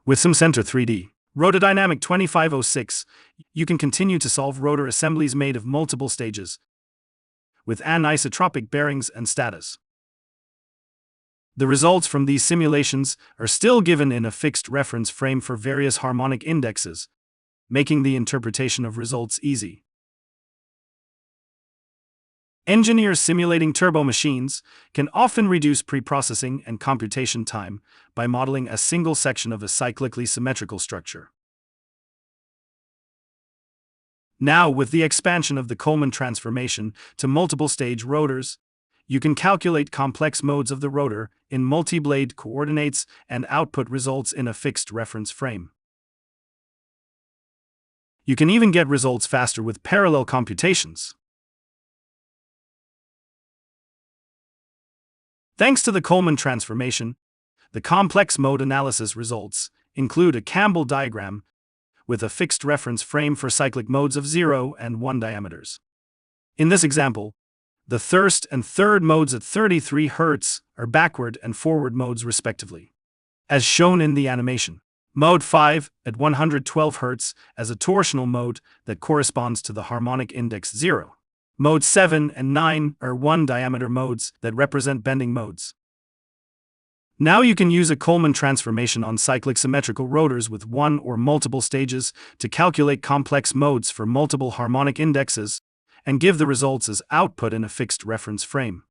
With Simcenter 3D Rotodynamic 2506, you can continue to solve rotor assemblies made of multiple stages, with anisotropic bearings and status. The results from these simulations are still given in a fixed reference frame for various harmonic indexes, making the interpretation of results easy. Engineers simulating turbo machines can often reduce pre-processing and computation time by modeling a single section of a cyclically symmetrical structure. Now, with the expansion of the Coleman transformation to multiple-stage rotors, you can calculate complex modes of the rotor in multi-blade coordinates and output results in a fixed reference frame. You can even get results faster with parallel computations. Thanks to the Coleman transformation, the complex mode analysis results include a Campbell diagram with a fixed reference frame for cyclic modes of 0 and 1 diameters. In this example, the first and third modes at 33 Hz are backward and forward modes respectively, as shown in the animation. Mode 5 at 112 Hz as a torsional mode that corresponds to the harmonic index 0. Mode 7 and 9 are 1 diameter modes that represent bending modes. Now you can use a Coleman transformation on cyclic symmetrical rotors with one or multiple stages to calculate complex modes for multiple harmonic indexes and give the results as output in a fixed reference frame.